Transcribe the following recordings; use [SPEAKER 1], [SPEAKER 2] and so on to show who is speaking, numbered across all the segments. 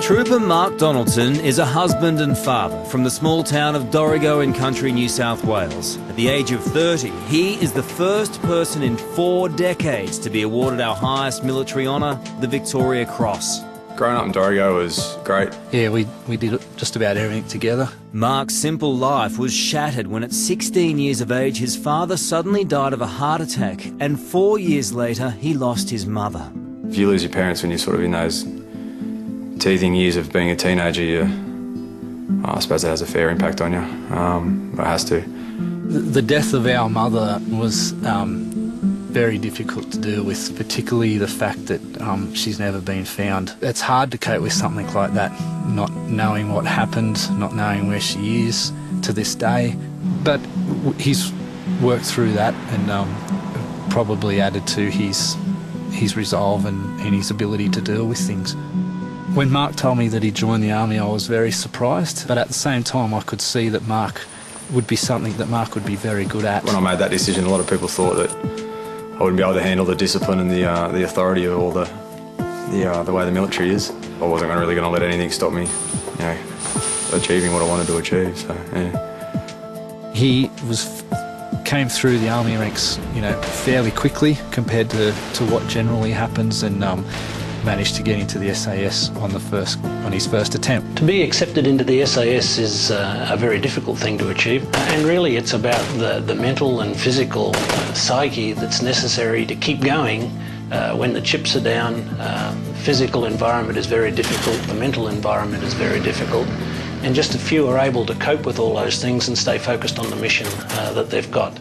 [SPEAKER 1] Trooper Mark Donaldson is a husband and father from the small town of Dorrigo in country New South Wales. At the age of 30, he is the first person in 4 decades to be awarded our highest military honour, the Victoria Cross.
[SPEAKER 2] Growing up in Dorrigo was great.
[SPEAKER 3] Yeah, we did just about everything together.
[SPEAKER 1] Mark's simple life was shattered when at 16 years of age his father suddenly died of a heart attack, and 4 years later he lost his mother.
[SPEAKER 2] If you lose your parents when you're sort of in those teething years of being a teenager, I suppose it has a fair impact on you. It has to.
[SPEAKER 3] The death of our mother was very difficult to deal with, particularly the fact that she's never been found. It's hard to cope with something like that, not knowing what happened, not knowing where she is to this day. But he's worked through that and probably added to his resolve and his ability to deal with things. When Mark told me that he joined the army, I was very surprised, but at the same time I could see that Mark would be something that Mark would be very good at.
[SPEAKER 2] When I made that decision, a lot of people thought that I wouldn't be able to handle the discipline and the authority of all the way the military is. I wasn't really going to let anything stop me, achieving what I wanted to achieve. So, yeah.
[SPEAKER 3] He came through the army ranks, fairly quickly compared to what generally happens, and managed to get into the SAS on his first attempt.
[SPEAKER 4] To be accepted into the SAS is a very difficult thing to achieve, and really it's about the mental and physical psyche that's necessary to keep going when the chips are down. Physical environment is very difficult, the mental environment is very difficult, and just a few are able to cope with all those things and stay focused on the mission that they've got.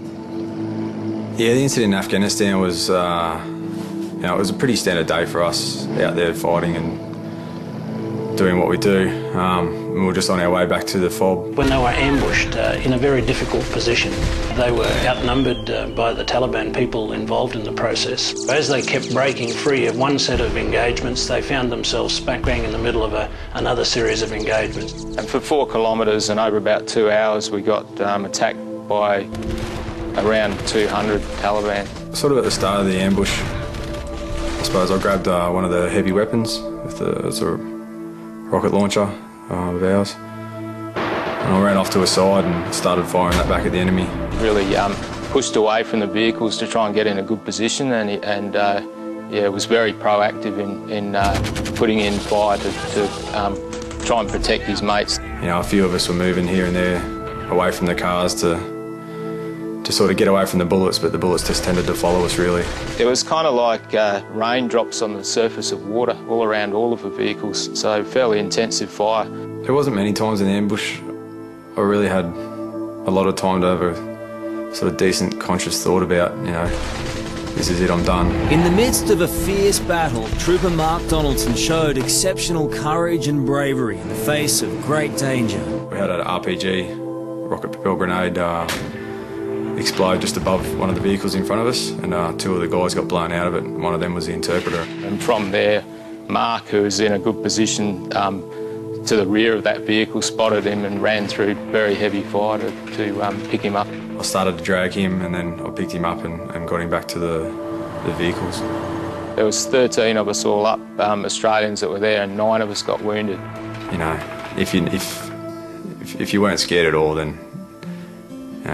[SPEAKER 2] Yeah, the incident in Afghanistan was it was a pretty standard day for us out there fighting and doing what we do. We were just on our way back to the FOB.
[SPEAKER 4] When they were ambushed in a very difficult position, they were outnumbered by the Taliban people involved in the process. As they kept breaking free of one set of engagements, they found themselves smack bang in the middle of another series of engagements.
[SPEAKER 5] And for 4 kilometres and over about 2 hours, we got attacked by around 200 Taliban.
[SPEAKER 2] Sort of at the start of the ambush, I suppose I grabbed one of the heavy weapons with it's a rocket launcher of ours, and I ran off to a side and started firing that back at the enemy.
[SPEAKER 5] Really pushed away from the vehicles to try and get in a good position, and was very proactive in putting in fire to try and protect his mates.
[SPEAKER 2] A few of us were moving here and there away from the cars to sort of get away from the bullets, but the bullets just tended to follow us, really.
[SPEAKER 5] It was kind of like raindrops on the surface of water all around all of the vehicles, so fairly intensive fire.
[SPEAKER 2] There wasn't many times in the ambush I really had a lot of time to have a sort of decent, conscious thought about, this is it, I'm done.
[SPEAKER 1] In the midst of a fierce battle, Trooper Mark Donaldson showed exceptional courage and bravery in the face of great danger.
[SPEAKER 2] We had an RPG, rocket propelled grenade, explode just above one of the vehicles in front of us, and 2 of the guys got blown out of it. One of them was the interpreter.
[SPEAKER 5] And from there, Mark, who was in a good position to the rear of that vehicle, spotted him and ran through very heavy fire to pick him up.
[SPEAKER 2] I started to drag him, and then I picked him up and got him back to the vehicles.
[SPEAKER 5] There was 13 of us all up, Australians that were there, and 9 of us got wounded.
[SPEAKER 2] If you weren't scared at all, then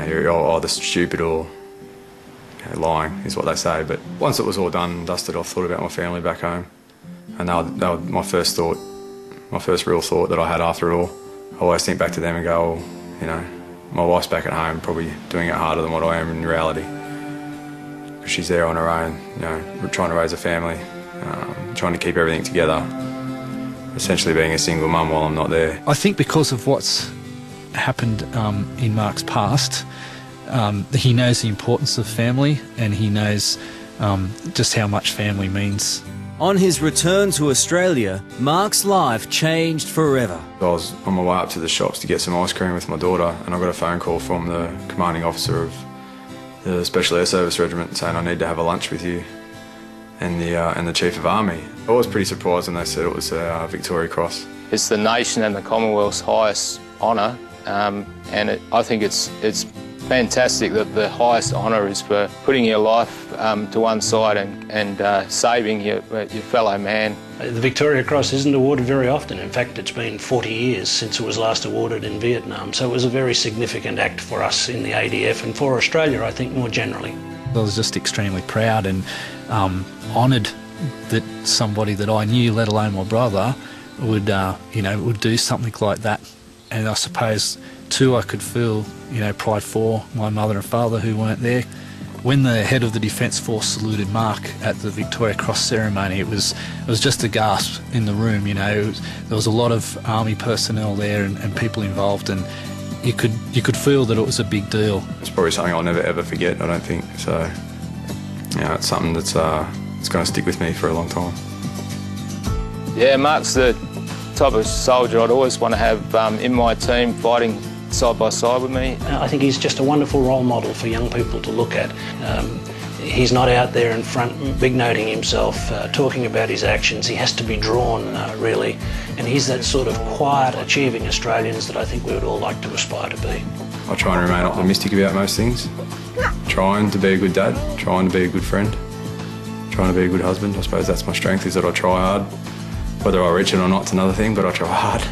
[SPEAKER 2] you're either stupid or lying, is what they say. But once it was all done and dusted, I thought about my family back home, and that was my first thought, my first real thought that I had after it all. I always think back to them and go, my wife's back at home, probably doing it harder than what I am in reality, because she's there on her own, trying to raise a family, trying to keep everything together, essentially being a single mum while I'm not there.
[SPEAKER 3] I think because of what's happened in Mark's past, he knows the importance of family, and he knows just how much family means.
[SPEAKER 1] On his return to Australia, Mark's life changed forever.
[SPEAKER 2] I was on my way up to the shops to get some ice cream with my daughter, and I got a phone call from the commanding officer of the Special Air Service Regiment saying I need to have a lunch with you and the Chief of Army. I was pretty surprised when they said it was a Victoria Cross.
[SPEAKER 5] It's the nation and the Commonwealth's highest honour, and I think it's fantastic that the highest honour is for putting your life to one side and saving your fellow man.
[SPEAKER 4] The Victoria Cross isn't awarded very often. In fact, it's been 40 years since it was last awarded in Vietnam, so it was a very significant act for us in the ADF and for Australia, I think, more generally.
[SPEAKER 3] I was just extremely proud and honoured that somebody that I knew, let alone my brother, would do something like that. And I suppose too, I could feel pride for my mother and father who weren't there. When the head of the Defence Force saluted Mark at the Victoria Cross ceremony, it was just a gasp in the room. There was a lot of army personnel there and people involved, and you could feel that it was a big deal.
[SPEAKER 2] It's probably something I'll never ever forget, I don't think. So, it's something that's it's going to stick with me for a long time.
[SPEAKER 5] Yeah, Mark's the type of soldier I'd always want to have in my team, fighting side by side with me.
[SPEAKER 4] I think he's just a wonderful role model for young people to look at. He's not out there in front big-noting himself, talking about his actions. He has to be drawn, really. And he's that sort of quiet, achieving Australians that I think we would all like to aspire to be.
[SPEAKER 2] I try and remain optimistic about most things. Trying to be a good dad, trying to be a good friend, trying to be a good husband. I suppose that's my strength, is that I try hard. Whether I reach it or not, it's another thing, but I try hard.